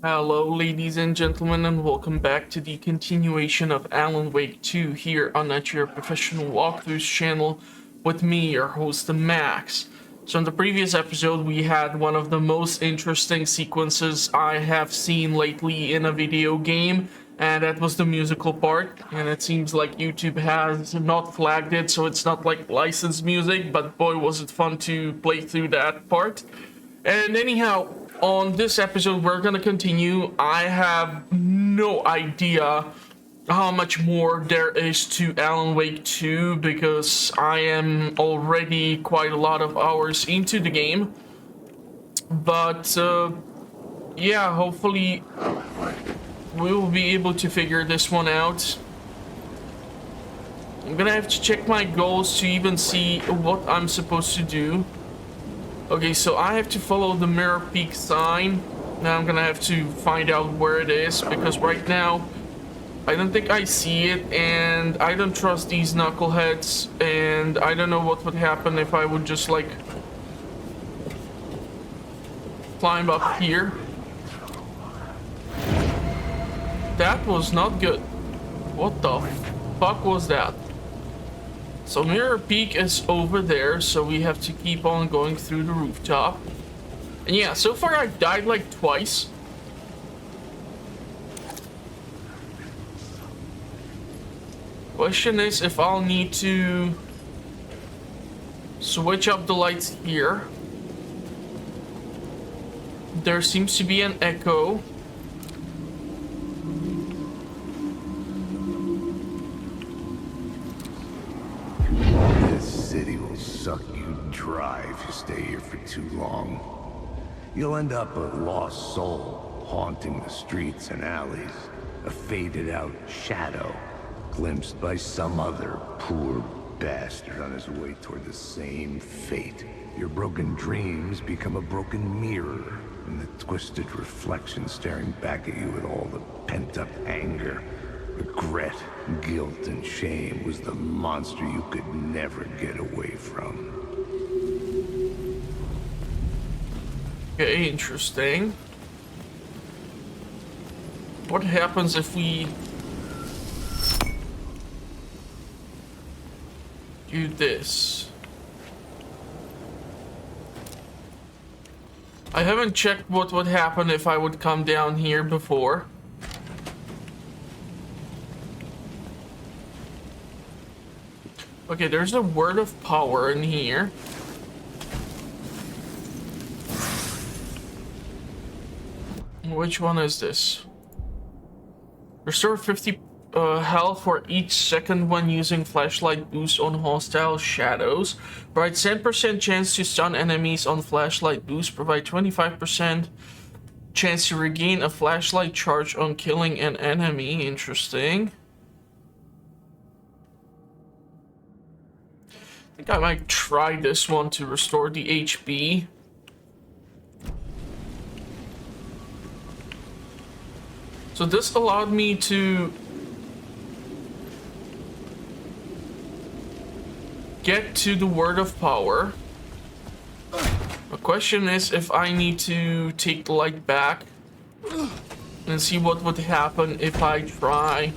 Hello ladies and gentlemen, and welcome back to the continuation of Alan Wake 2 here on Your Professional Walkthroughs channel with me, your host Max. So in the previous episode we had one of the most interesting sequences I have seen lately in a video game, and that was the musical part, and it seems like YouTube has not flagged it, so it's not like licensed music, but boy was it fun to play through that part. And anyhow, on this episode, we're gonna continue. I have no idea how much more there is to Alan Wake 2 because I am already quite a lot of hours into the game. But yeah, hopefully we will be able to figure this one out. I'm gonna have to check my goals to even see what I'm supposed to do. Okay, so I have to follow the Mirror Peak sign. Now I'm gonna have to find out where it is, because right now I don't think I see it, and I don't trust these knuckleheads, and I don't know what would happen if I would just like climb up here. That was not good. What the fuck was that? So Mirror Peak is over there, so we have to keep on going through the rooftop. And yeah, so far I've died like twice. Question is if I'll need to switch up the lights here. There seems to be an echo. City will suck you dry if you stay here for too long. You'll end up a lost soul, haunting the streets and alleys, a faded-out shadow, glimpsed by some other poor bastard on his way toward the same fate. Your broken dreams become a broken mirror, and the twisted reflection staring back at you with all the pent-up anger, regret, guilt, and shame was the monster you could never get away from. Okay, interesting. What happens if we do this? I haven't checked what would happen if I would come down here before. Okay, there's a word of power in here. Which one is this? Restore 50 health for each second when using flashlight boost on hostile shadows. Provide 10% chance to stun enemies on flashlight boost. Provide 25% chance to regain a flashlight charge on killing an enemy. Interesting. I think I might try this one to restore the HP. So this allowed me to get to the word of power. The question is if I need to take the light back and see what would happen if I try.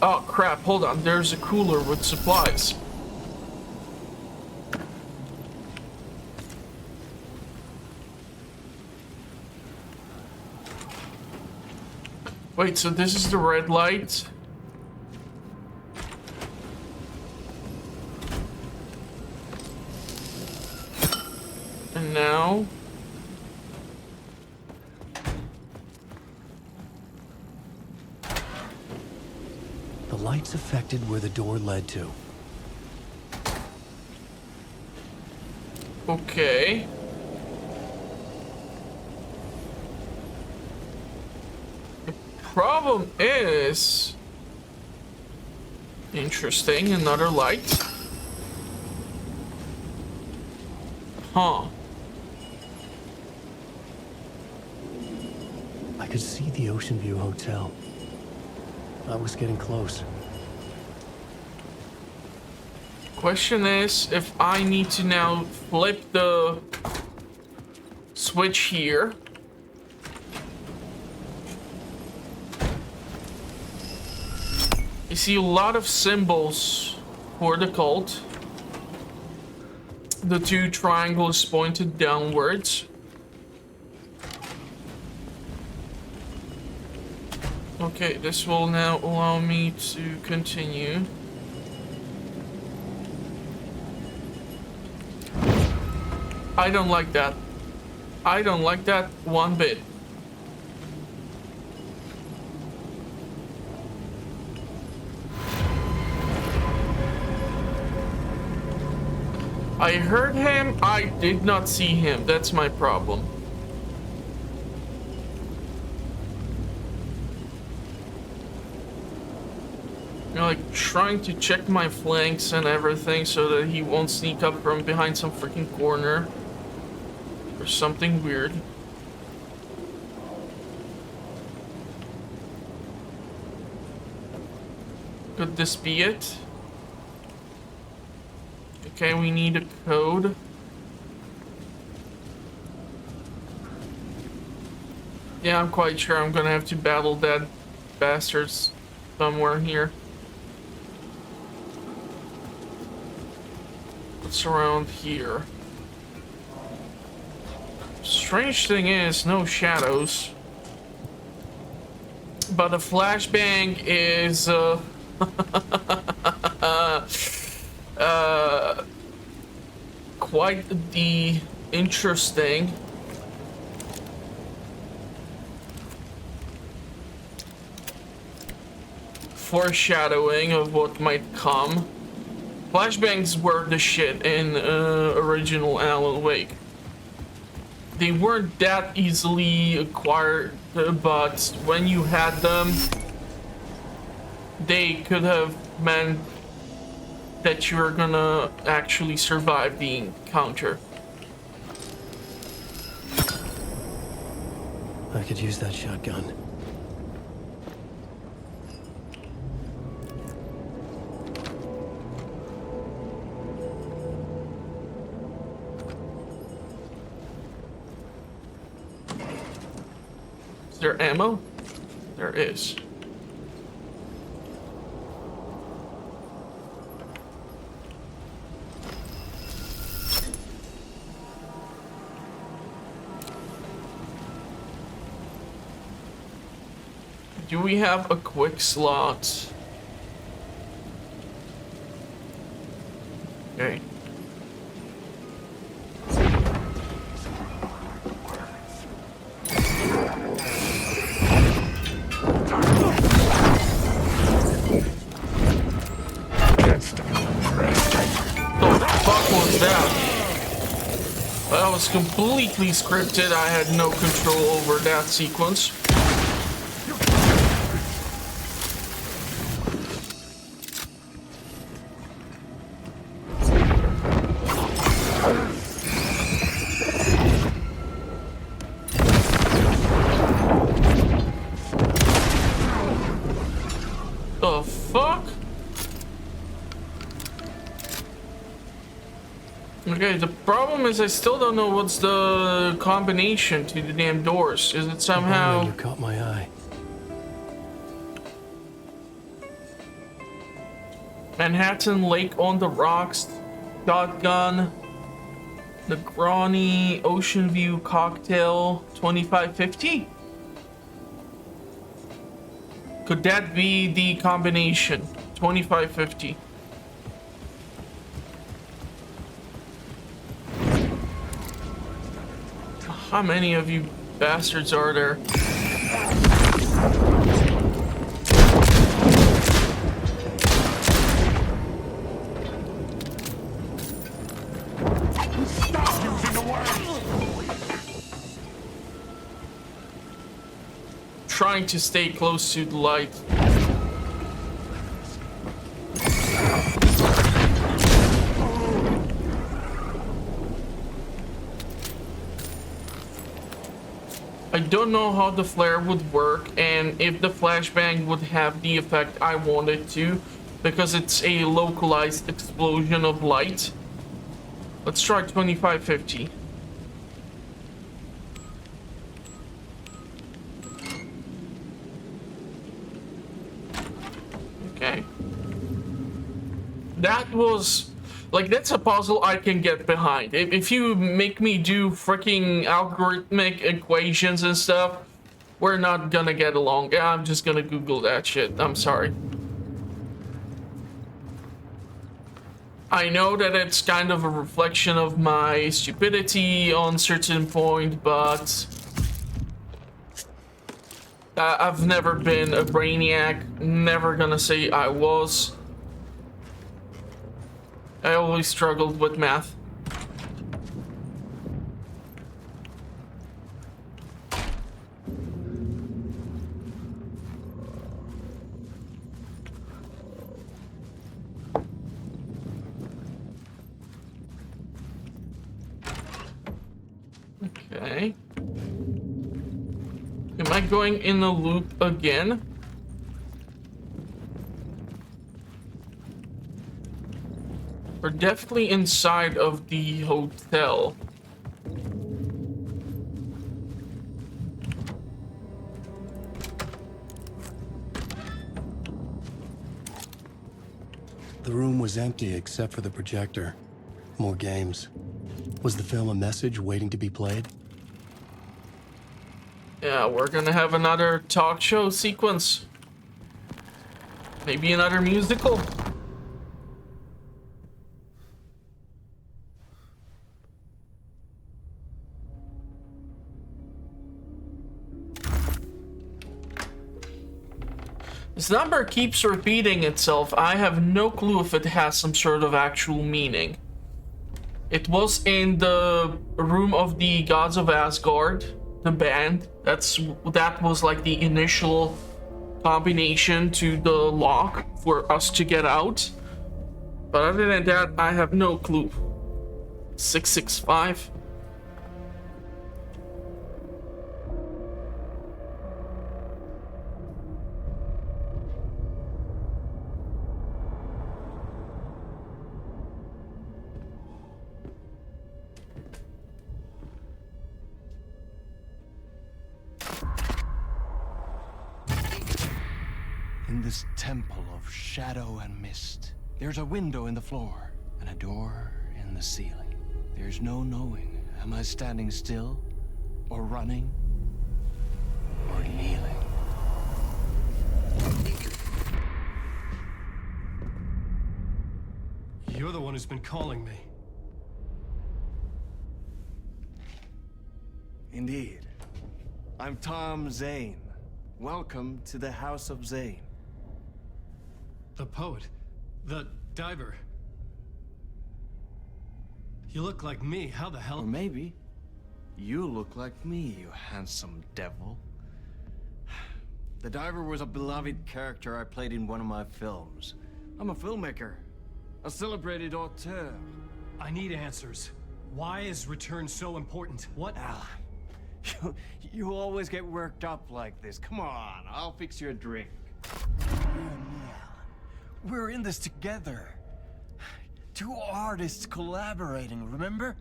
Oh crap, hold on, there's a cooler with supplies. Wait, so this is the red light? And now... The lights affected where the door led to. Okay. The problem is... Interesting, another light. Huh. I could see the Ocean View Hotel. I was getting close. Question is if I need to now flip the switch here I see a lot of symbols for the cult. The two triangles pointed downwards. Okay, this will now allow me to continue. I don't like that. I don't like that one bit. I heard him, I did not see him. That's my problem. You know, like trying to check my flanks and everything so that he won't sneak up from behind some freaking corner or something weird. Could this be it? Okay, we need a code. Yeah, I'm quite sure I'm gonna have to battle that bastards somewhere here. What's around here? Strange thing is, no shadows. But a flashbang is, quite the interesting. Foreshadowing of what might come. Flashbangs were the shit in original Alan Wake. They weren't that easily acquired, but when you had them, they could have meant that you're gonna actually survive the encounter. I could use that shotgun. Is there ammo? There is. Do we have a quick slot? Okay. That was completely scripted. I had no control over that sequence. The fuck? Okay, the problem is I still don't know what's the combination to the damn doors. Is it somehow... You caught my eye. Manhattan Lake on the Rocks, Shotgun, Negroni, Ocean View Cocktail, 2550? Could that be the combination? 2550. How many of you bastards are there? Stop using the word! Trying to stay close to the light. I don't know how the flare would work and if the flashbang would have the effect I want it to, because it's a localized explosion of light. Let's try 2550. Okay. that was like, that's a puzzle I can get behind. If you make me do freaking algorithmic equations and stuff, we're not gonna get along. Yeah, I'm just gonna Google that shit. I'm sorry. I know that it's kind of a reflection of my stupidity on certain point, but I've never been a brainiac. Never gonna say I was. I always struggled with math. Okay. Am I going in the loop again? We're definitely inside of the hotel. The room was empty except for the projector. More games. Was the film a message waiting to be played? Yeah, we're gonna have another talk show sequence. Maybe another musical. This number keeps repeating itself. I have no clue if it has some sort of actual meaning. It was in the room of the Gods of Asgard, the band. That was like the initial combination to the lock for us to get out. But other than that, I have no clue. 665. In this temple of shadow and mist, there's a window in the floor and a door in the ceiling. There's no knowing, am I standing still, or running, or kneeling? You're the one who's been calling me. Indeed. I'm Tom Zane. Welcome to the House of Zane. The poet. The diver. You look like me. How the hell? Or maybe you look like me, you handsome devil. The diver was a beloved character I played in one of my films. I'm a filmmaker, a celebrated auteur. I need answers. Why is Return so important? What? Alan, you always get worked up like this. Come on, I'll fix you a drink. You and me, Alan. We're in this together. Two artists collaborating, remember?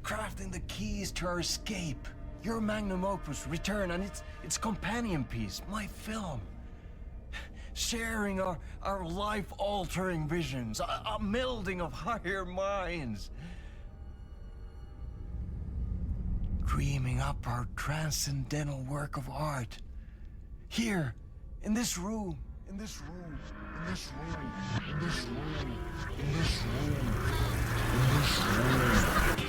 Crafting the keys to our escape. Your magnum opus, Return, and its companion piece, my film. Sharing our life-altering visions, a melding of higher minds. Dreaming up our transcendental work of art. Here, in this room, in this room, in this room, in this room, in this room, in this room.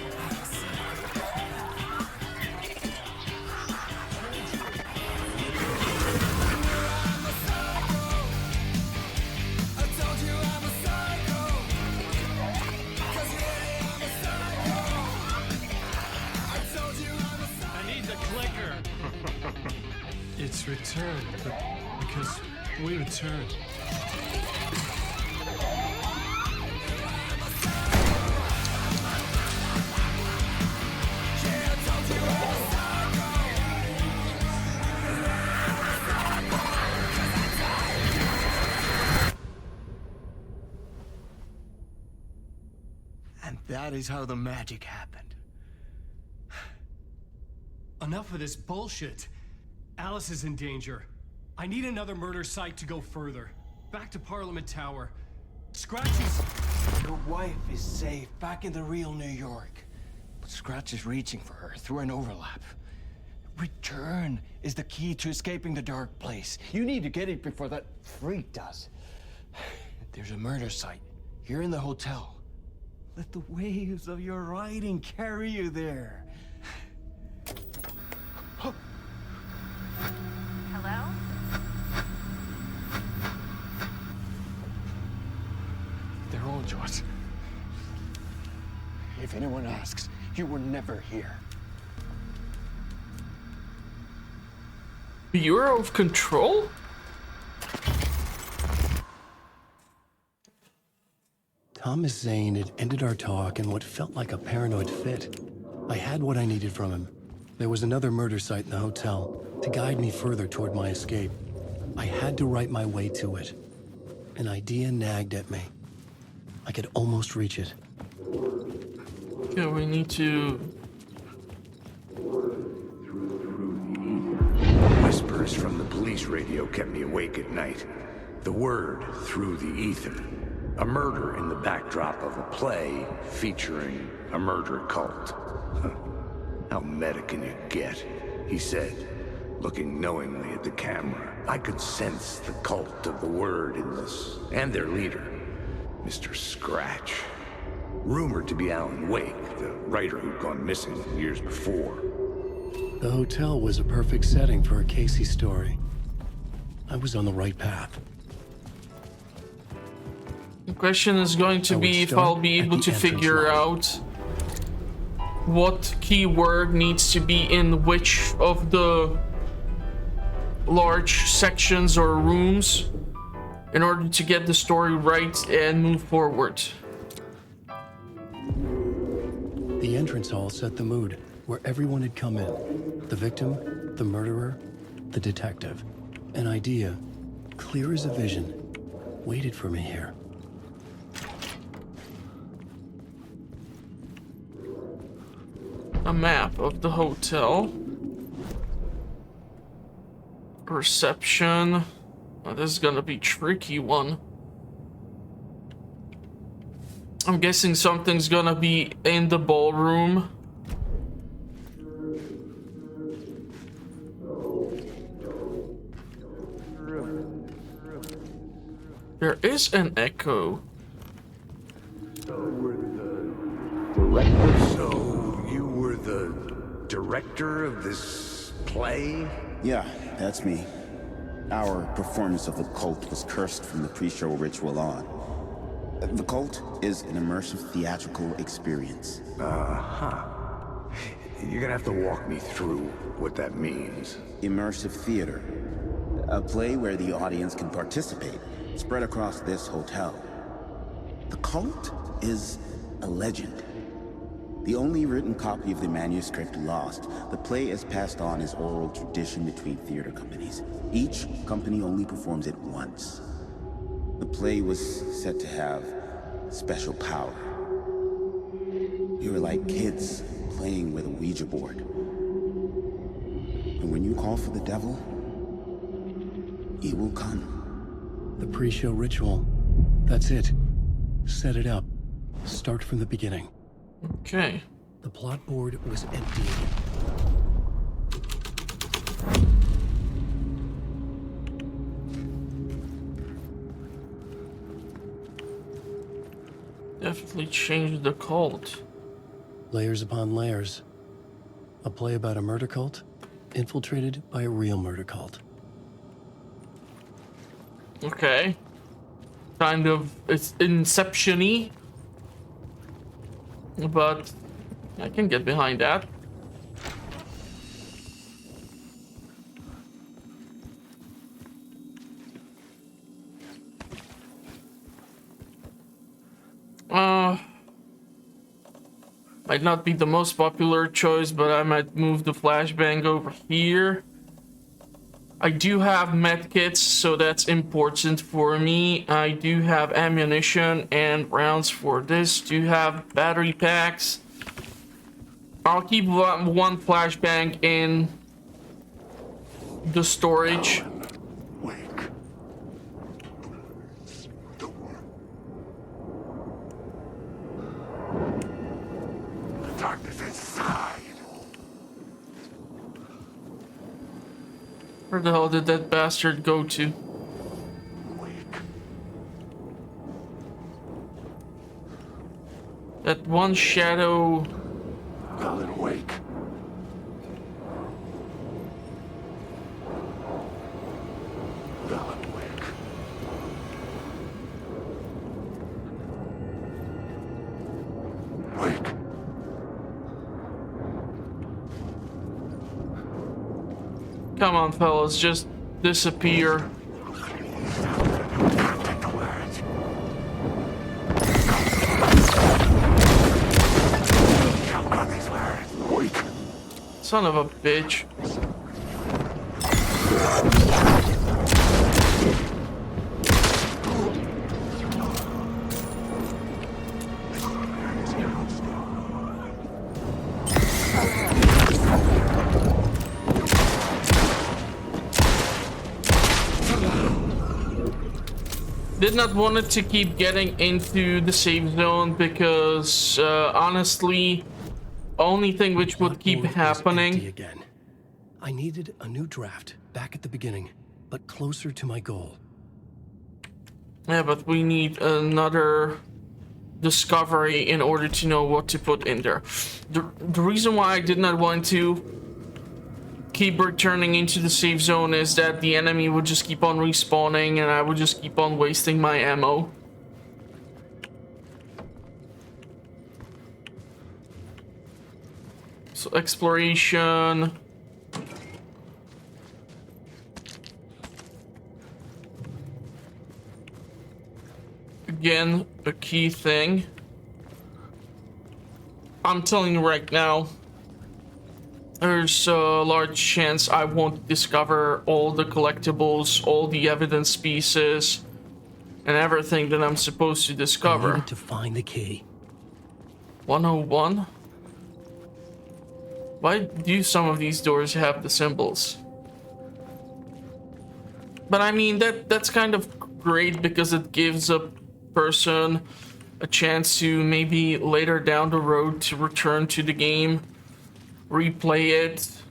It's Return, because we return. And that is how the magic happened. Enough of this bullshit. Alice is in danger. I need another murder site to go further. Back to Parliament Tower. Scratches! Your wife is safe, back in the real New York. But Scratch is reaching for her through an overlap. Return is the key to escaping the dark place. You need to get it before that freak does. There's a murder site here in the hotel. Let the waves of your riding carry you there. Hello? They're all yours. If anyone asks, you were never here. Bureau of Control? Thomas Zane had ended our talk in what felt like a paranoid fit. I had what I needed from him. There was another murder site in the hotel to guide me further toward my escape. I had to write my way to it. An idea nagged at me. I could almost reach it. Yeah, we need to... Whispers from the police radio kept me awake at night. The word through the ether. A murder in the backdrop of a play featuring a murder cult. How meta can you get? He said, looking knowingly at the camera. I could sense the cult of the word in this, and their leader, Mr. Scratch. Rumored to be Alan Wake, the writer who'd gone missing years before. The hotel was a perfect setting for a Casey story. I was on the right path. The question is going to be if I'll be able to figure out what keyword needs to be in which of the large sections or rooms in order to get the story right and move forward. The entrance hall set the mood, where everyone had come in. The victim, the murderer, the detective. An idea, clear as a vision, waited for me here. A map of the hotel. Reception. Oh, this is gonna be a tricky one. I'm guessing something's gonna be in the ballroom. There is an echo. So, you were the director of this play? Yeah, that's me. Our performance of the cult was cursed from the pre-show ritual on. The cult is an immersive theatrical experience. Uh-huh. You're gonna have to walk me through what that means. Immersive theater. A play where the audience can participate, spread across this hotel. The cult is a legend. The only written copy of the manuscript lost, the play is passed on as oral tradition between theater companies. Each company only performs it once. The play was said to have special power. We were like kids playing with a Ouija board. And when you call for the devil, he will come. The pre-show ritual. That's it. Set it up. Start from the beginning. Okay. The plot board was empty. Definitely changed the cult. Layers upon layers. A play about a murder cult, infiltrated by a real murder cult. Okay. Kind of, it's Inception-y. But I can get behind that. Might not be the most popular choice, but I might move the flashbang over here. I do have medkits, so that's important for me. I do have ammunition and rounds for this. Do have battery packs. I'll keep one flashbang in the storage. Wake. The one Where the hell did that bastard go to? That one shadow. Alan, wake. Alan, wake. Wake. Come on, fellas, just disappear. Son of a bitch. Did not want it to keep getting into the safe zone because honestly, only thing which would keep happening. Again. I needed a new draft back at the beginning, but closer to my goal. Yeah, but we need another discovery in order to know what to put in there. The reason why I did not want to keep returning into the safe zone is that the enemy would just keep on respawning and I would just keep on wasting my ammo. So exploration. Again, a key thing. I'm telling you right now, there's a large chance I won't discover all the collectibles, all the evidence pieces, and everything that I'm supposed to I discover. needed to find the key. 101? Why do some of these doors have the symbols? But I mean, that's kind of great because it gives a person a chance to maybe later down the road to return to the game, replay it,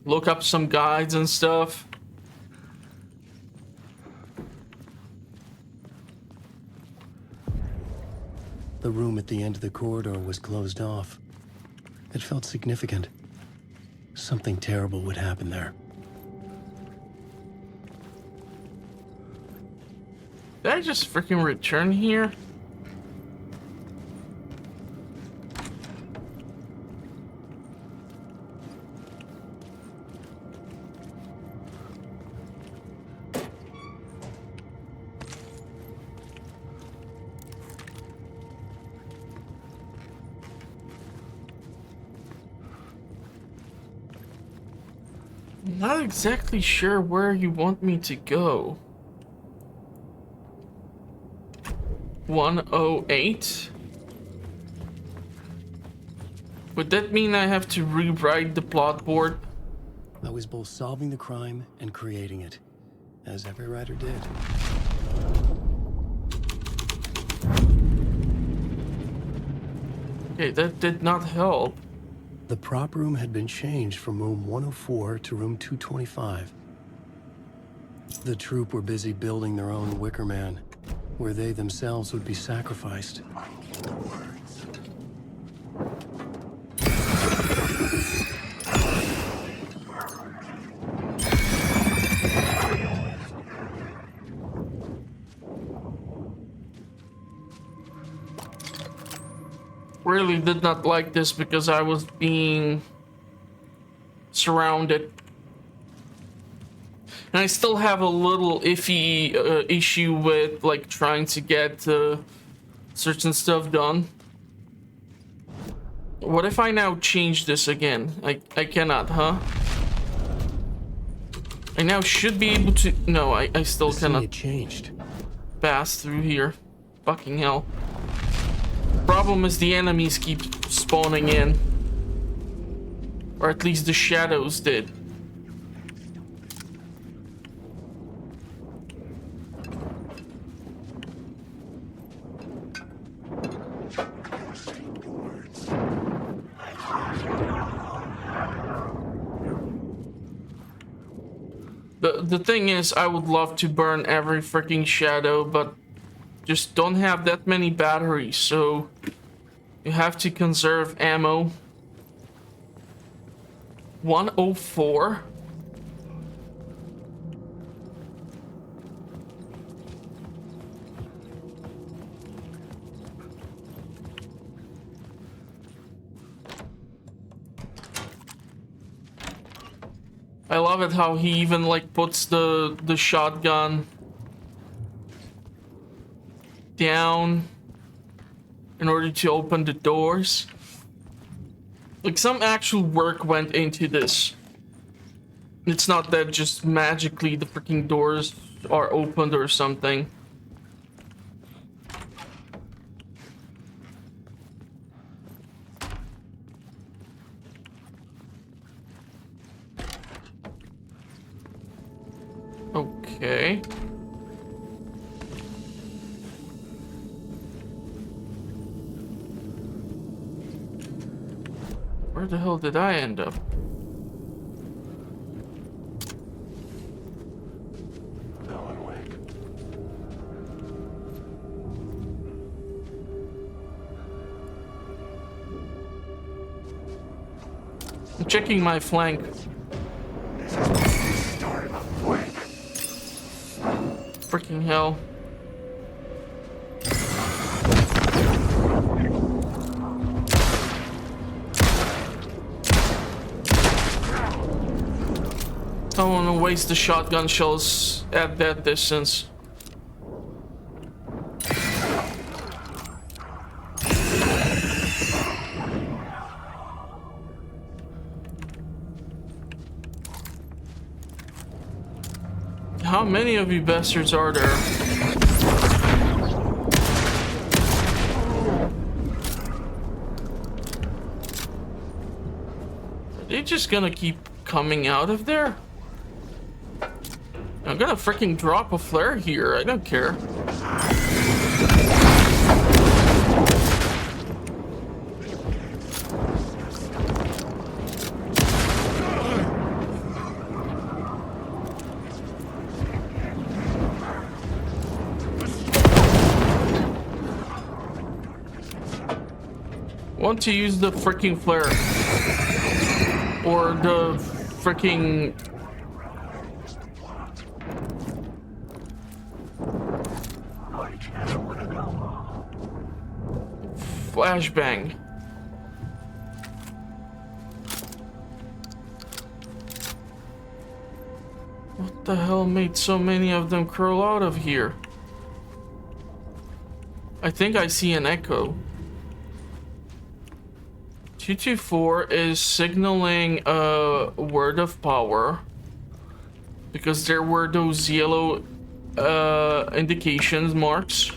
look up some guides and stuff. The room at the end of the corridor was closed off. It felt significant. Something terrible would happen there. Did I just freaking return here? Not exactly sure where you want me to go. 108? Would that mean I have to rewrite the plot board? I was both solving the crime and creating it, as every writer did. Okay, that did not help. The prop room had been changed from room 104 to room 225. The troupe were busy building their own Wicker Man, where they themselves would be sacrificed. Really did not like this because I was being surrounded. And I still have a little iffy issue with like trying to get certain stuff done. What if I now change this again? I cannot, huh? I now should be able to... No, I still cannot Changed. pass through here. Fucking hell. Problem is the enemies keep spawning in. Or at least the shadows did. The thing is, I would love to burn every freaking shadow, but just don't have that many batteries, so you have to conserve ammo. 104. I love it how he even like puts the shotgun down in order to open the doors. Like some actual work went into this. It's not that just magically the freaking doors are opened or something. Okay. Where the hell did I end up? Alan Wake. I'm checking my flank. This is the start of Wake. Freaking hell. Don't want to waste the shotgun shells at that distance. How many of you bastards are there? Are they just gonna keep coming out of there? I'm gonna freaking drop a flare here. I don't care. Want to use the freaking flare or the freaking flashbang. What the hell made so many of them crawl out of here? I think I see an echo. 224 is signaling a word of power because there were those yellow indications marks.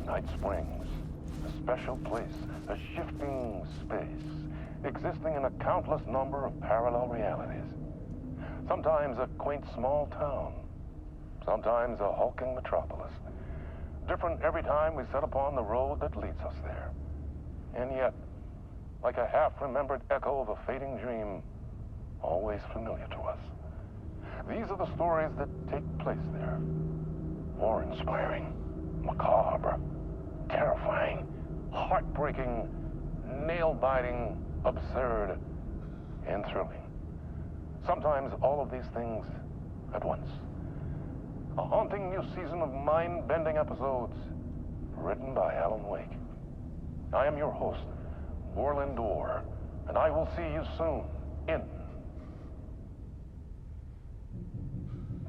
Night Springs, a special place, a shifting space, existing in a countless number of parallel realities. Sometimes a quaint small town, sometimes a hulking metropolis. Different every time we set upon the road that leads us there. And yet, like a half-remembered echo of a fading dream, always familiar to us. These are the stories that take place there. Awe-inspiring, macabre, terrifying, heartbreaking, nail-biting, absurd, and thrilling. Sometimes all of these things at once. A haunting new season of mind-bending episodes written by Alan Wake. I am your host, Warland Orr, and I will see you soon in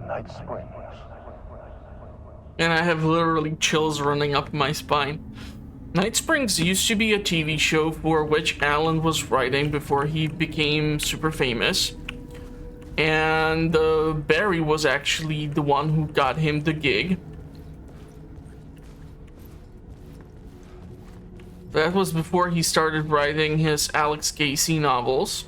Night Springs. And I have literally chills running up my spine. Night Springs used to be a TV show for which Alan was writing before he became super famous. And Barry was actually the one who got him the gig. That was before he started writing his Alex Casey novels.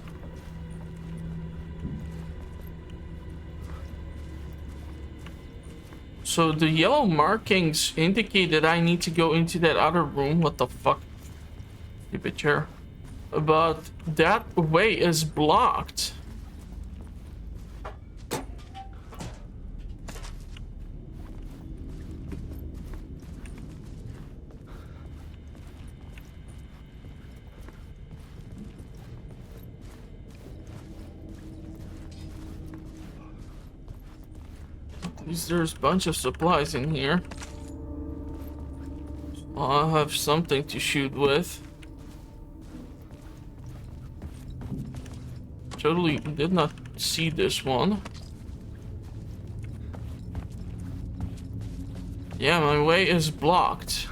So the yellow markings indicate that I need to go into that other room. What the fuck? Stupid chair. but that way is blocked. At least there's a bunch of supplies in here. I'll have something to shoot with. Totally did not see this one. Yeah, my way is blocked.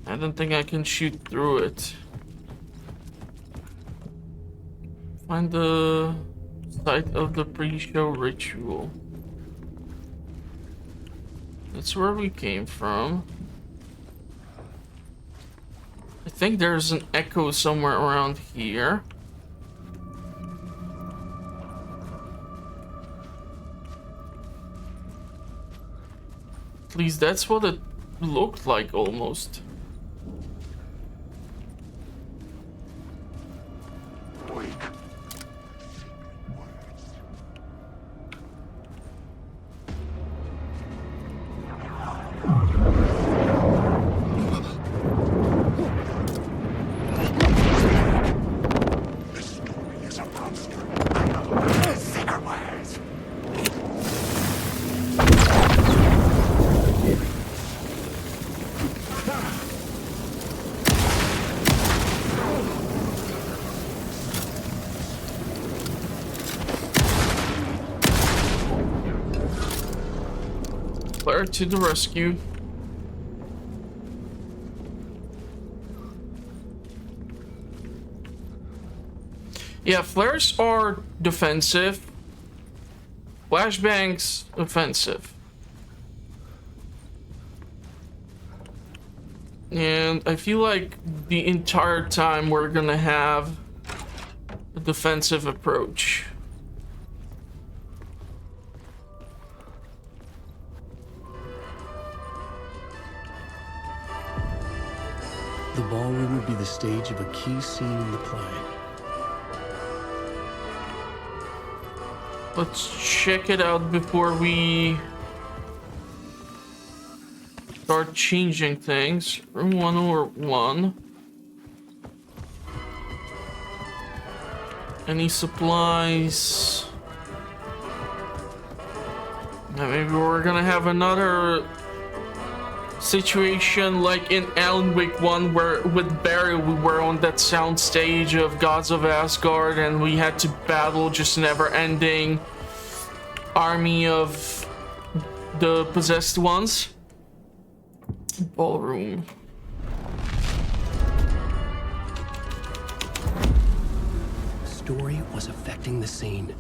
I don't think I can shoot through it. Find the site of the pre-show ritual. That's where we came from. I think there's an echo somewhere around here. At least that's what it looked like almost. Flare to the rescue. Yeah, flares are defensive. Flashbangs offensive. And I feel like the entire time we're gonna have a defensive approach. The ballroom would be the stage of a key scene in the play. Let's check it out before we start changing things. Room 101. Any supplies? Now maybe we're gonna have another situation like in Alan Wake 1 where with Barry we were on that sound stage of Gods of Asgard and we had to battle just never-ending army of the possessed ones. Ballroom. Story was affecting the scene.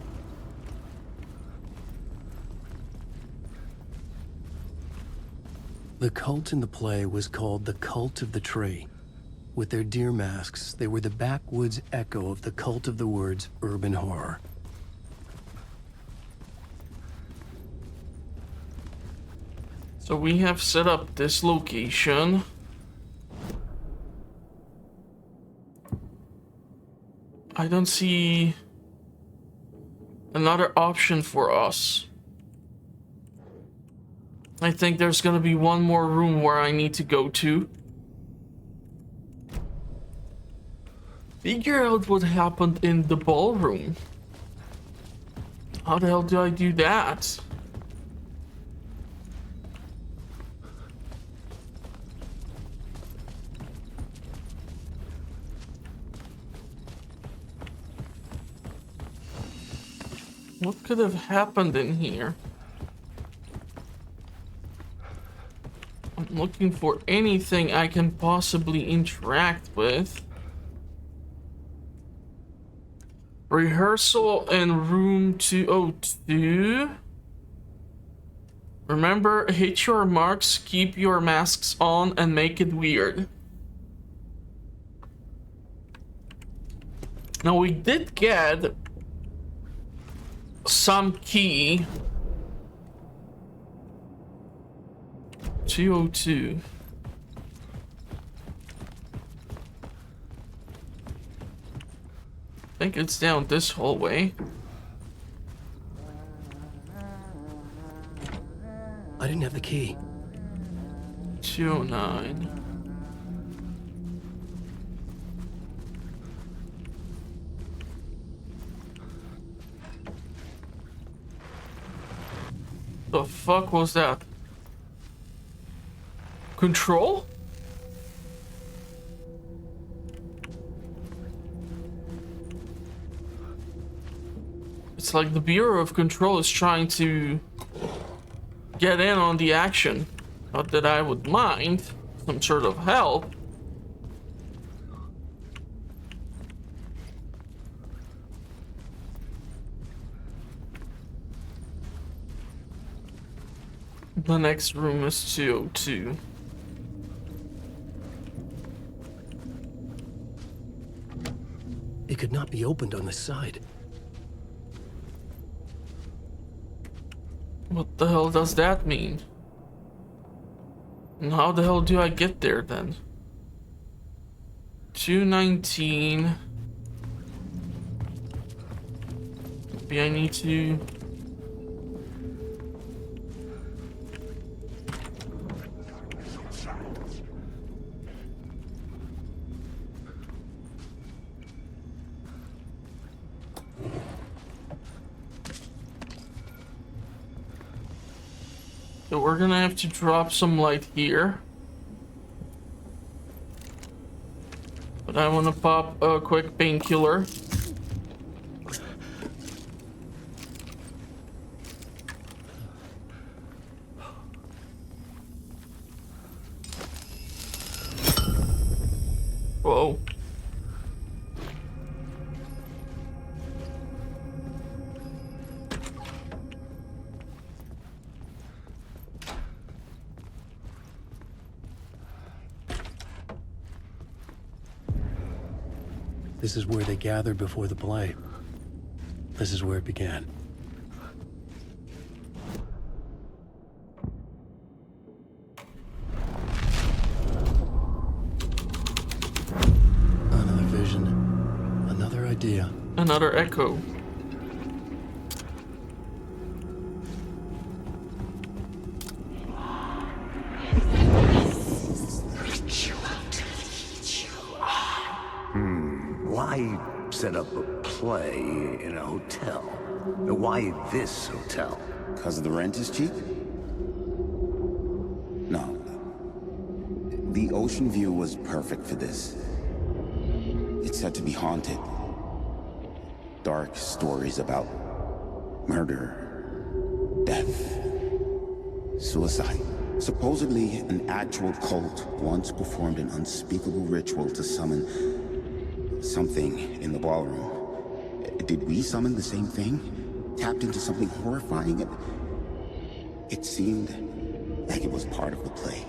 The cult in the play was called the Cult of the Tree. With their deer masks, they were the backwoods echo of the cult of the words urban horror. So we have set up this location. I don't see another option for us. I think there's gonna be one more room where I need to go to. Figure out what happened in the ballroom. How the hell do I do that? What could have happened in here? I'm looking for anything I can possibly interact with. Rehearsal in room 202. Remember, hit your marks, keep your masks on, and make it weird. Now we did get some key 202. I think it's down this hallway. I didn't have the key. 209. The fuck was that? Control? It's like the Bureau of Control is trying to get in on the action. Not that I would mind some sort of help. The next room is 202. It could not be opened on the side. What the hell does that mean? And how the hell do I get there then? 219. Maybe I need to... So we're gonna have to drop some light here. But I wanna pop a quick painkiller. Whoa. This is where they gathered before the play. This is where it began. Another vision. Another idea. Another echo. Why set up a play in a hotel? Why this hotel? Because the rent is cheap? No. The ocean view was perfect for this. It's said to be haunted. Dark stories about murder, death, suicide. Supposedly, an actual cult once performed an unspeakable ritual to summon something in the ballroom. Did we summon the same thing? Tapped into something horrifying? It seemed like it was part of the play,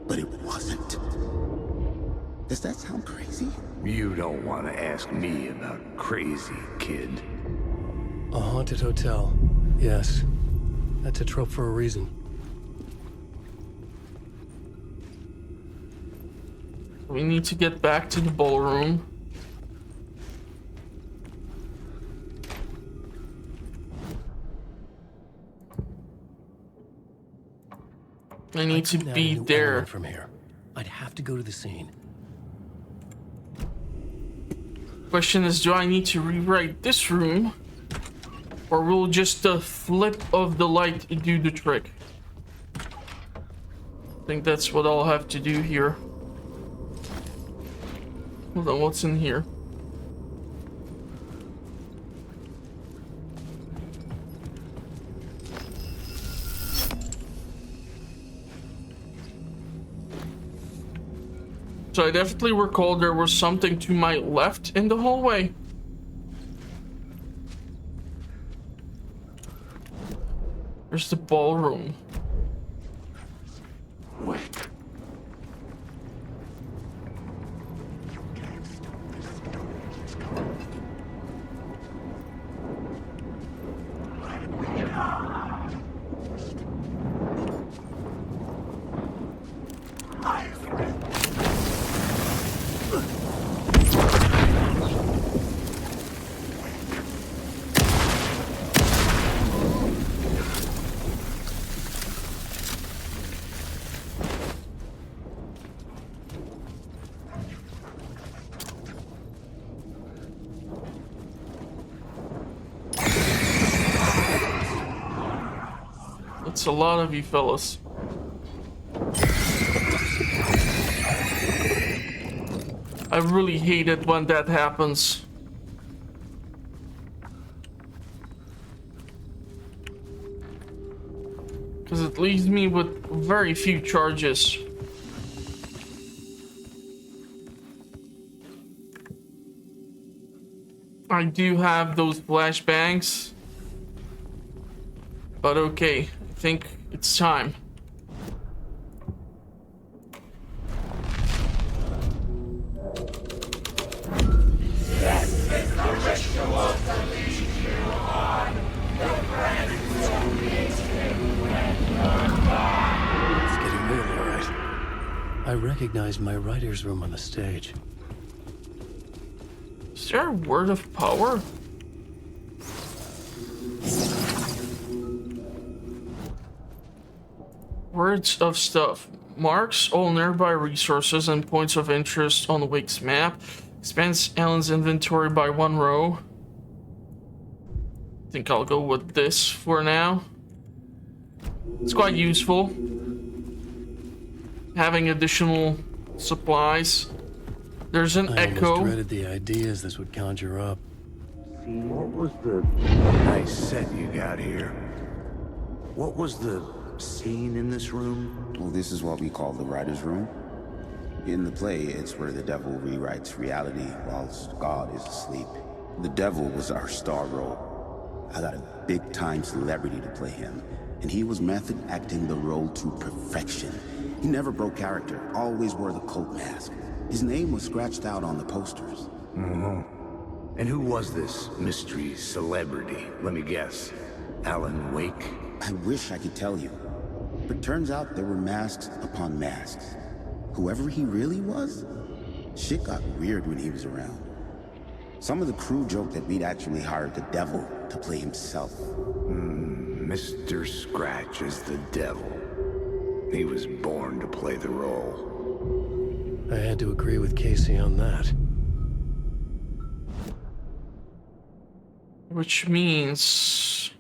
but it wasn't. Does that sound crazy? You don't want to ask me about crazy, kid. A haunted hotel. Yes. That's a trope for a reason. We need to get back to the ballroom. I need to couldn't add a be new there. element from here. I'd have to go to the scene. Question is, do I need to rewrite this room? Or will just the flip of the light do the trick? I think that's what I'll have to do here. Hold on, what's in here? So I definitely recall there was something to my left in the hallway. There's the ballroom. Wait. a lot of you fellas. I really hate it when that happens. Because it leaves me with very few charges. I do have those flashbangs. But okay, I think it's time. It's getting real, all right. I recognize my writer's room on the stage. Is there a word of power? Words of stuff. Marks all nearby resources and points of interest on the Wake's map. Expands Alan's inventory by 1 row. I think I'll go with this for now. It's quite useful. Having additional supplies. There's an I echo. almost dreaded the ideas this would conjure up. What was the nice set you got here? What was the scene in this room? Well, this is what we call the writer's room. In the play, it's where the devil rewrites reality whilst God is asleep. The devil was our star role. I got a big-time celebrity to play him, and he was method acting the role to perfection. He never broke character, always wore the cult mask. His name was scratched out on the posters. And who was this mystery celebrity? Let me guess. Alan Wake? I wish I could tell you, but turns out there were masks upon masks. Whoever he really was, shit got weird when he was around. Some of the crew joked that we'd actually hired the devil to play himself. Mr. Scratch is the devil. He was born to play the role. I had to agree with Casey on that. Which means...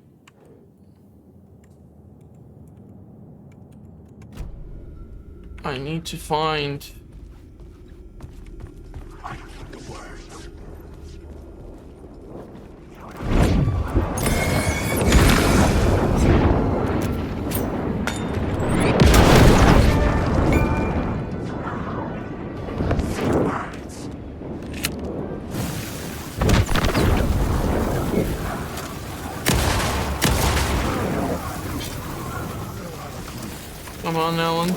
I need to find... Come on, Ellen.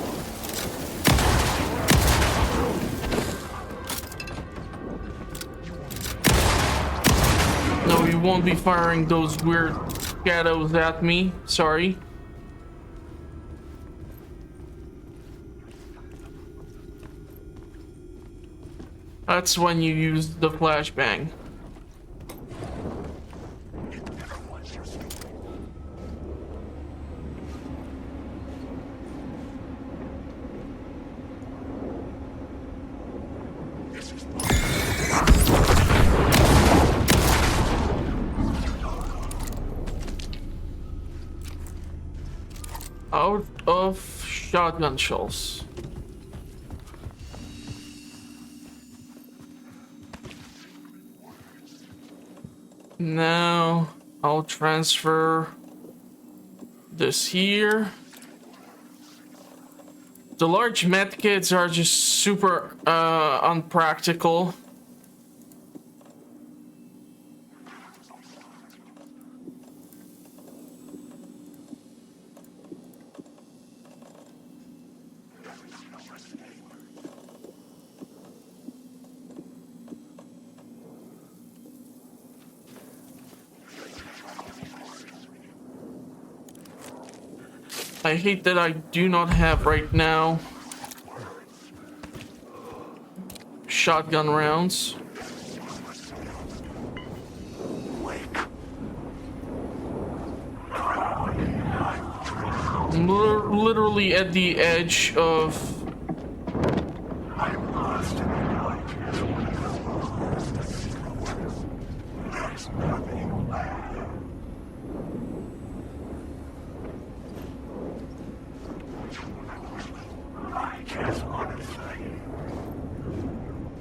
No, you won't be firing those weird shadows at me. Sorry. That's when you use the flashbang. Out of shotgun shells. Now I'll transfer this here. The large medkits are just super unpractical. I hate that I do not have right now shotgun rounds. I'm literally at the edge of...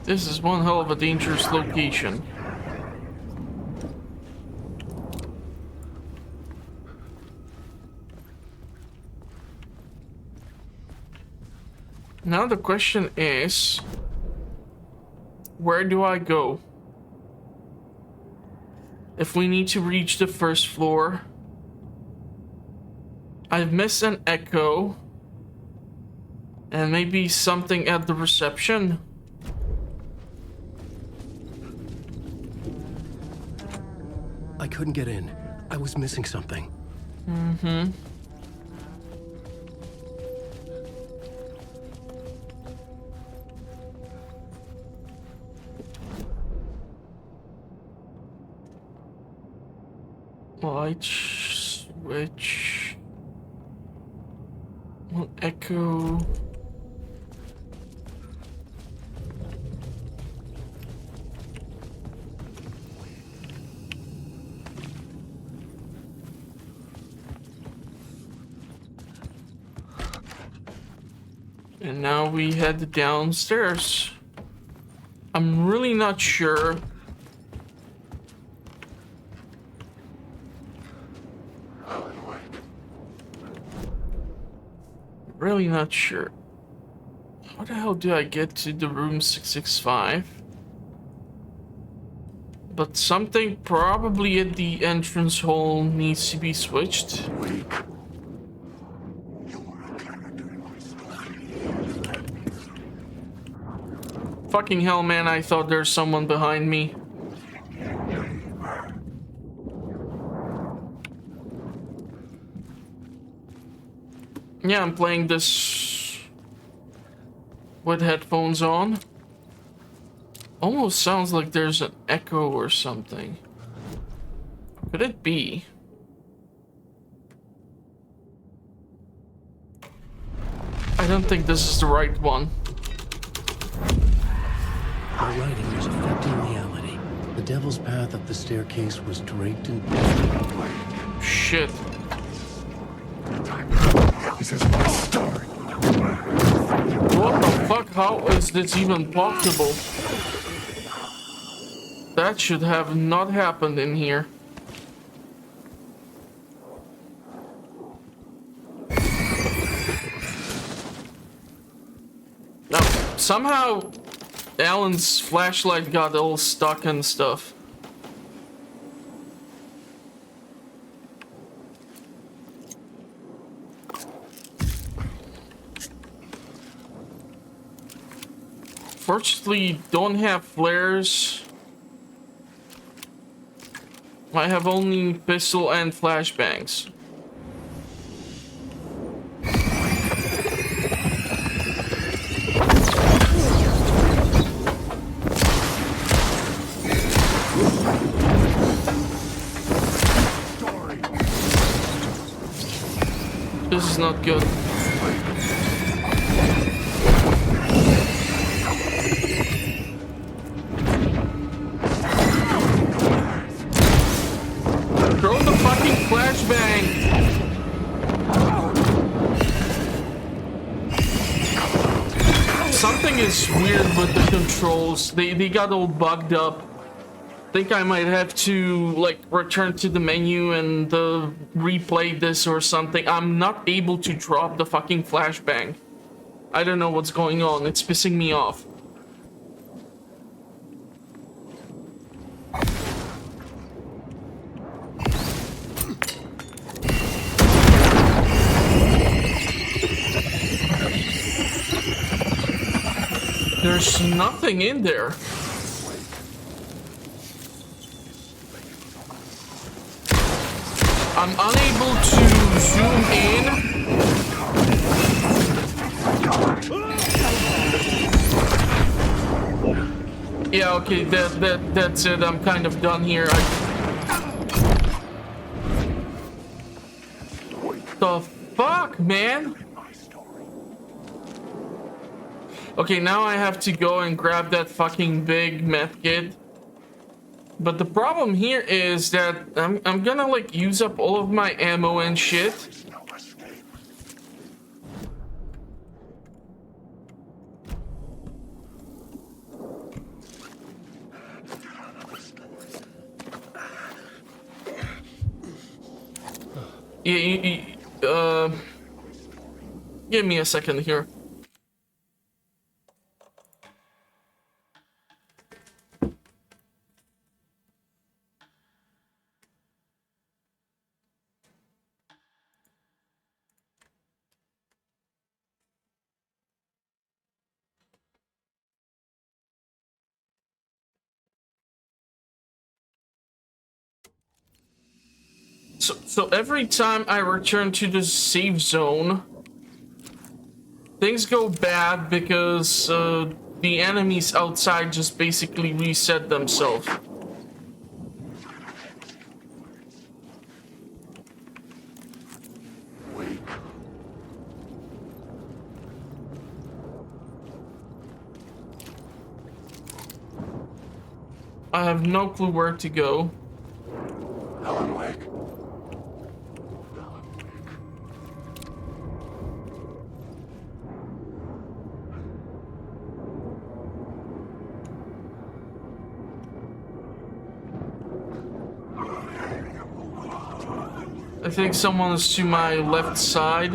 This is one hell of a dangerous location. Now the question is, where do I go? If we need to reach the first floor, I've missed an echo, and maybe something at the reception. I couldn't get in. I was missing something. Mm-hmm. Light switch. One echo. And now we head downstairs. I'm really not sure. Really not sure. How the hell do I get to the room 665? But something probably at the entrance hall needs to be switched. Fucking hell, man, I thought there's someone behind me. Yeah, I'm playing this with headphones on. Almost sounds like there's an echo or something. Could it be? I don't think this is the right one. The writing was affecting reality. The devil's path up the staircase was draped in... Shit. This is my story. What the fuck? How is this even possible? That should have not happened in here. Now, somehow Alan's flashlight got all stuck and stuff. Fortunately, don't have flares. I have only pistol and flashbangs. This is not good. Throw the fucking flashbang! Something is weird with the controls. They got all bugged up. Think I might have to like return to the menu and replay this or something. I'm not able to drop the fucking flashbang. I don't know what's going on. It's pissing me off. There's nothing in there. I'm unable to zoom in. Yeah, okay, that's it. I'm kind of done here. The fuck, man? Okay, now I have to go and grab that fucking big meth kit. But the problem here is that I'm gonna like use up all of my ammo and shit. Yeah, give me a second here. So every time I return to the safe zone, things go bad because the enemies outside just basically reset themselves. I have no clue where to go. Alan Wake. I think someone is to my left side.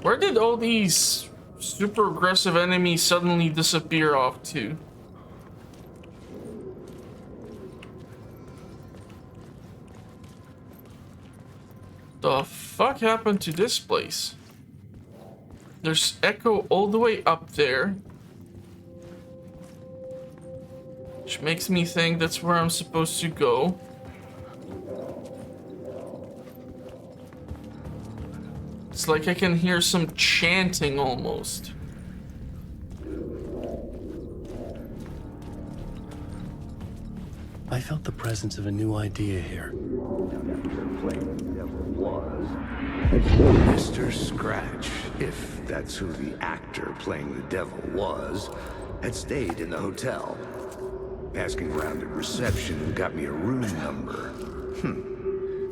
Where did all these super aggressive enemies suddenly disappear off to? The fuck happened to this place? There's echo all the way up there. Which makes me think that's where I'm supposed to go. It's like I can hear some chanting almost. I felt the presence of a new idea here. Mr. Scratch, if that's who the actor playing the devil was, had stayed in the hotel. Asking around at reception got me a room number.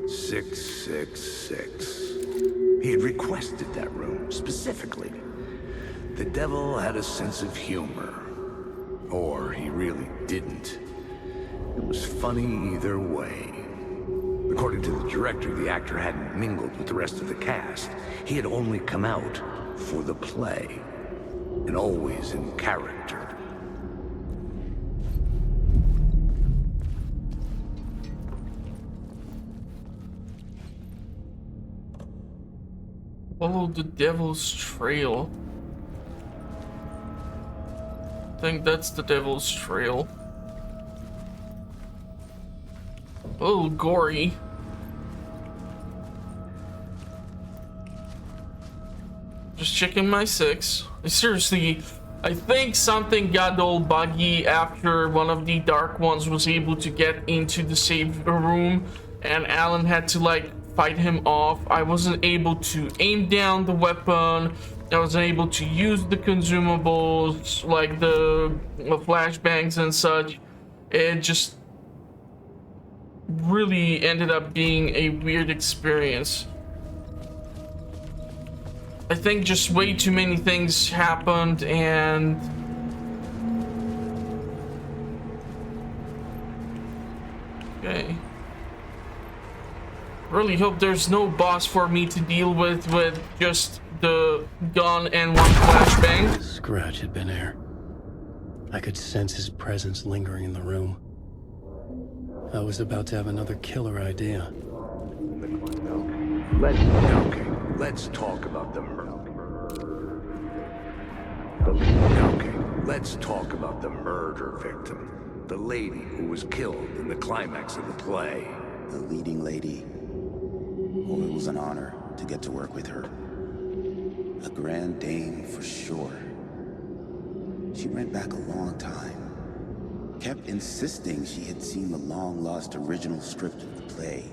666. He had requested that room, specifically. The devil had a sense of humor. Or he really didn't. It was funny either way. According to the director, the actor hadn't mingled with the rest of the cast. He had only come out for the play. And always in character. Follow the devil's trail. I think that's the devil's trail. A little gory. Just checking my 6. Seriously, I think something got all buggy after one of the dark ones was able to get into the safe room and Alan had to like fight him off. I wasn't able to aim down the weapon. I wasn't able to use the consumables like the flashbangs and such. It just really ended up being a weird experience. I think just way too many things happened and okay. Really hope there's no boss for me to deal with just the gun and one flashbang. Scratch had been here. I could sense his presence lingering in the room. I was about to have another killer idea. Let's talk about the murder. Let's talk about the murder victim. The lady who was killed in the climax of the play. The leading lady. Oh, it was an honor to get to work with her. A grand dame for sure. She went back a long time. Kept insisting she had seen the long-lost original script of the play.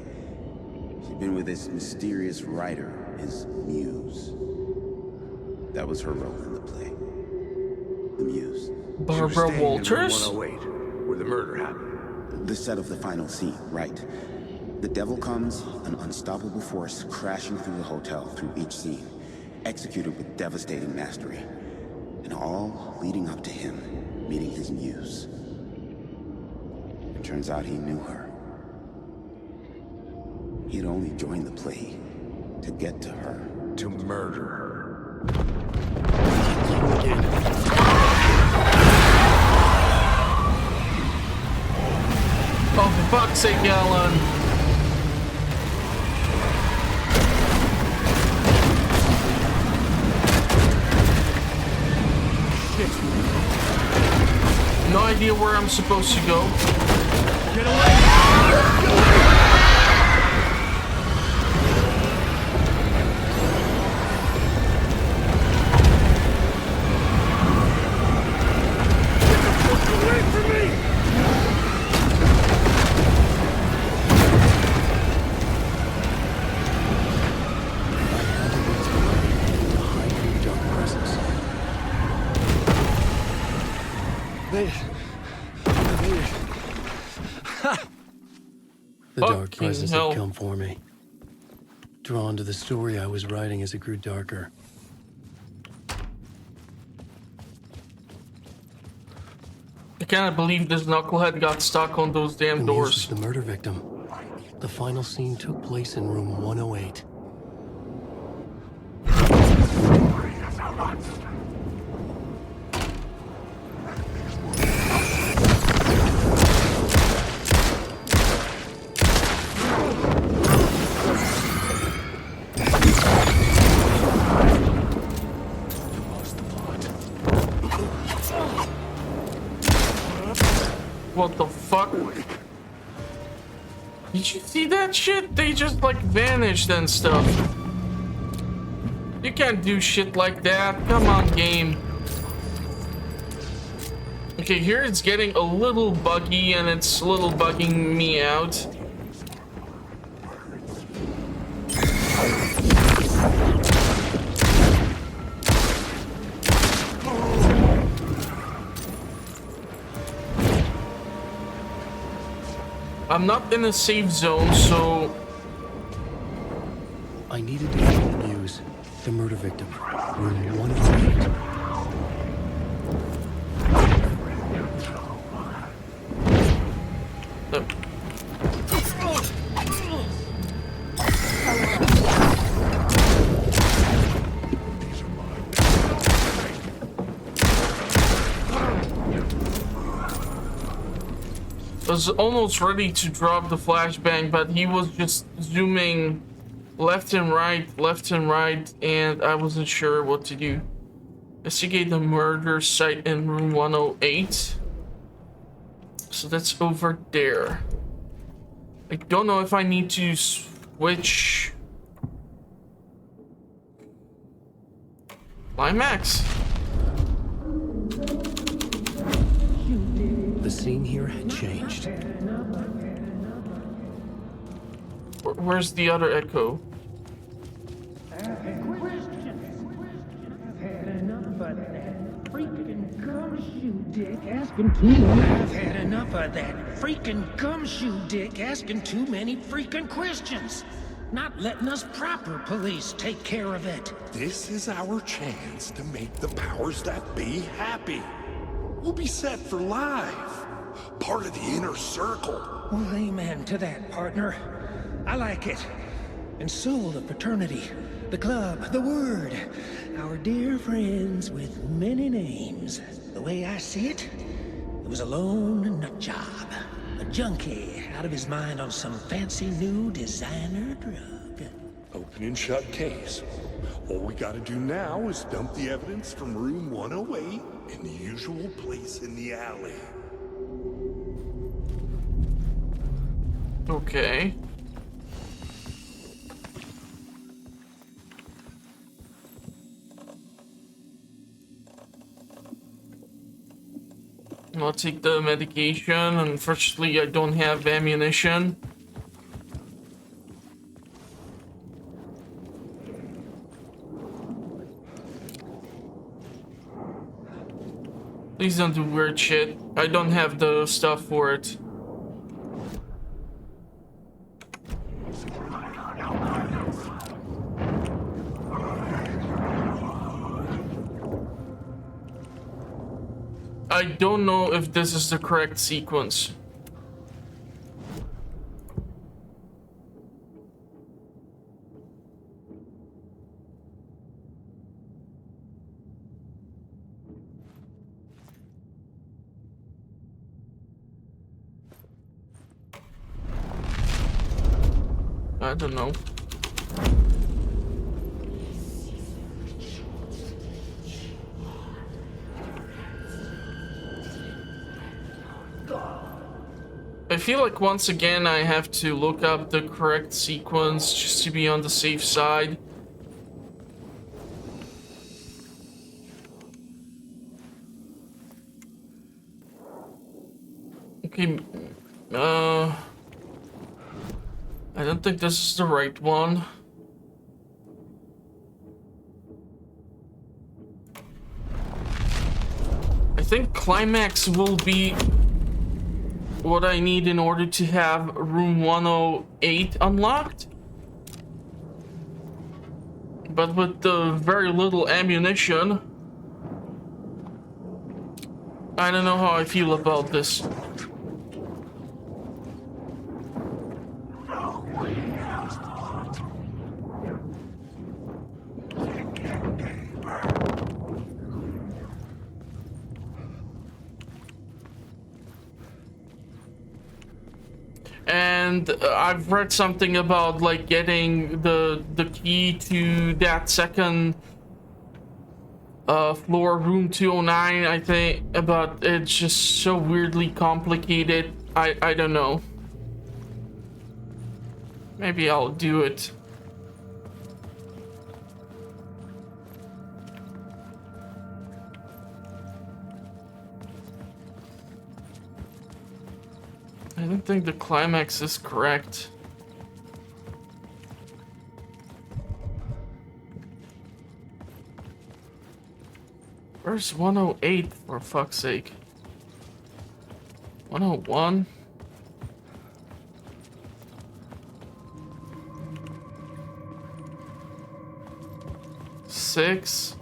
She'd been with this mysterious writer, his muse. That was her role in the play. The muse. Barbara Walters? 108, where the murder happened. The set of the final scene, right. The devil comes, an unstoppable force crashing through the hotel through each scene, executed with devastating mastery. And all leading up to him meeting his muse. It turns out he knew her. He'd only joined the play to get to her. To murder her. Oh, for fuck's sake, Alan. No idea where I'm supposed to go. Get away! The dark Fucking presence hell. had come for me. Drawn to the story I was writing as it grew darker. I cannot believe this knucklehead got stuck on those damn The doors. news was the murder victim. The final scene took place in room 108. What the fuck? Did you see that shit? They just like vanished and stuff. You can't do shit like that. Come on, game. Okay, here it's getting a little buggy and it's a little bugging me out. I'm not in a safe zone, so I needed to get the news. The murder victim. Room 108. I was almost ready to drop the flashbang, but he was just zooming left and right, and I wasn't sure what to do. Investigate the murder site in room 108. So that's over there. I don't know if I need to switch climax. The scene here had changed. Where's the other echo? I've had enough of that freaking gumshoe dick asking too many freaking questions. Not letting us proper police take care of it. This is our chance to make the powers that be happy. We'll be set for life. Part of the inner circle. Well, amen to that, partner. I like it. And so the fraternity, the club, the word. Our dear friends with many names. The way I see it, it was a lone nut job. A junkie out of his mind on some fancy new designer drug. Open and shut case. All we gotta do now is dump the evidence from room 108 in the usual place in the alley. Okay. I'll take the medication. Unfortunately, I don't have ammunition. Please don't do weird shit. I don't have the stuff for it. I don't know if this is the correct sequence. I don't know. I feel like once again I have to look up the correct sequence just to be on the safe side. Okay, I don't think this is the right one. I think climax will be what I need in order to have room 108 unlocked. But with the very little ammunition, I don't know how I feel about this. And I've read something about like getting the key to that second floor, room 209, I think, but it's just so weirdly complicated. I don't know. Maybe I'll do it. I don't think the climax is correct. Where's 108 for fuck's sake? 101? Six?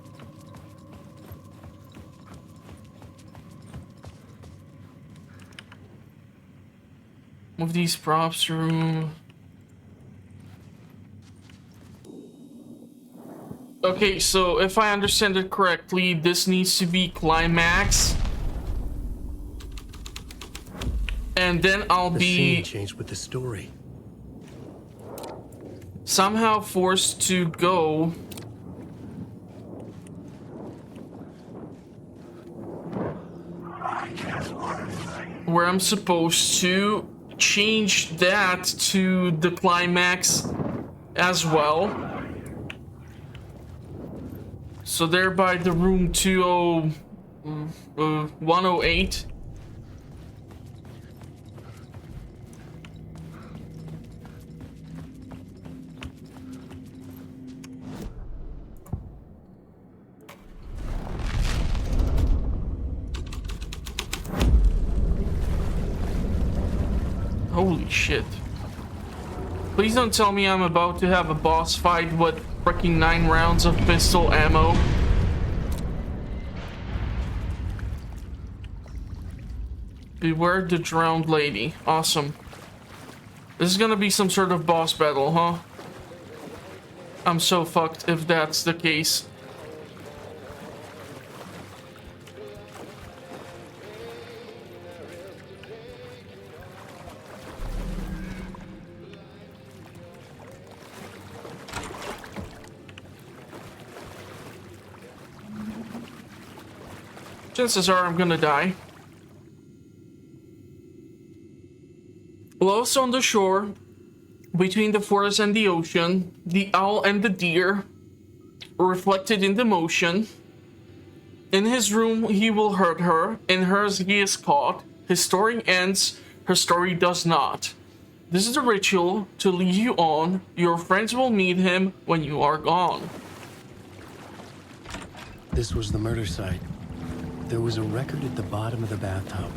Move these props through. Okay, so if I understand it correctly, this needs to be climax. And then I'll The be scene changed with the story. somehow forced to go where I'm supposed to change that to the climax as well. So thereby the room 108. Holy shit. Please don't tell me I'm about to have a boss fight with freaking 9 rounds of pistol ammo. Beware the drowned lady. Awesome. This is gonna be some sort of boss battle, huh? I'm so fucked if that's the case. Chances are I'm gonna die. Lost on the shore, between the forest and the ocean, the owl and the deer, reflected in the motion. In his room, he will hurt her. In hers, he is caught. His story ends, her story does not. This is a ritual to lead you on. Your friends will meet him when you are gone. This was the murder site. There was a record at the bottom of the bathtub,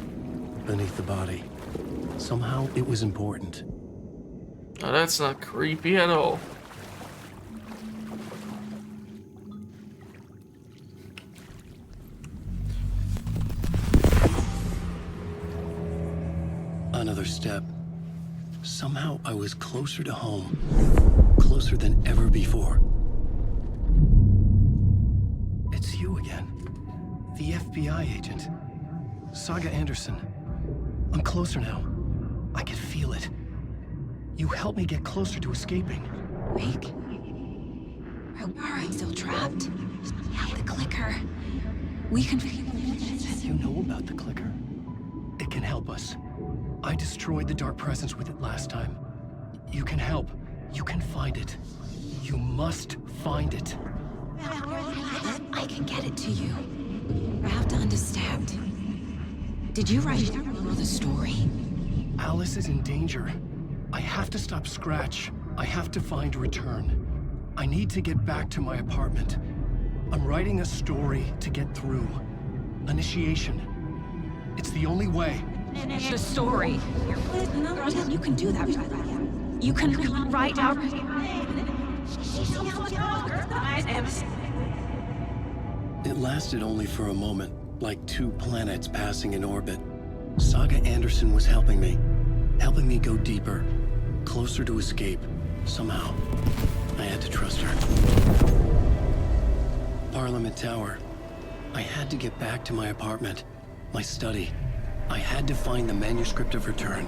beneath the body. Somehow it was important. Now that's not creepy at all. Another step. Somehow I was closer to home. Closer than ever before. It's you again. The FBI agent. Saga Anderson. I'm closer now. I can feel it. You helped me get closer to escaping. Wake? Are I still trapped? The clicker. We can... You know about the clicker? It can help us. I destroyed the dark presence with it last time. You can help. You can find it. You must find it. I can get it to you. I have to understand. Did you write the story? Alice is in danger. I have to stop Scratch. I have to find Return. I need to get back to my apartment. I'm writing a story to get through. Initiation. It's the only way. The story. You can do that. You can write out... It lasted only for a moment, like 2 planets passing in orbit. Saga Anderson was helping me go deeper, closer to escape. Somehow, I had to trust her. Parliament Tower. I had to get back to my apartment, my study. I had to find the manuscript of Return.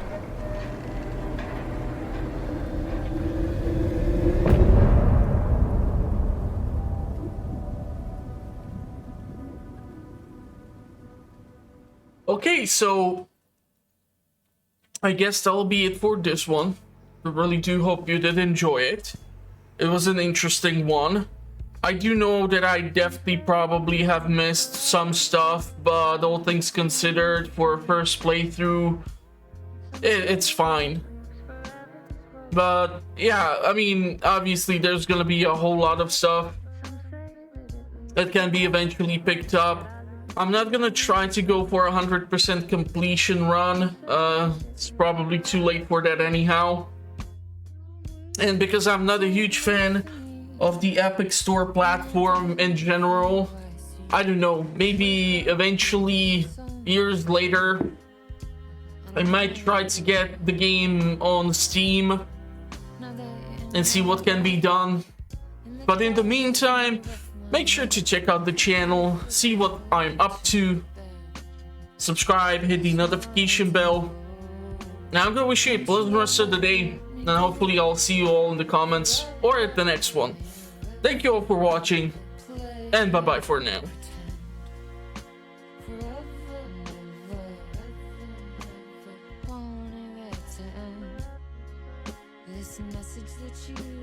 Okay, so I guess that'll be it for this one. I really do hope you did enjoy it. It was an interesting one. I do know that I definitely probably have missed some stuff, but all things considered, for a first playthrough, it's fine. But yeah, I mean, obviously there's gonna be a whole lot of stuff that can be eventually picked up. I'm not gonna try to go for 100% completion run. It's probably too late for that anyhow. And because I'm not a huge fan of the Epic Store platform in general, I don't know, maybe eventually, years later, I might try to get the game on Steam and see what can be done. But in the meantime, make sure to check out the channel, see what I'm up to, subscribe, hit the notification bell. Now I'm gonna wish you a pleasant rest of the day, and hopefully I'll see you all in the comments or at the next one. Thank you all for watching, and bye bye for now. This message that you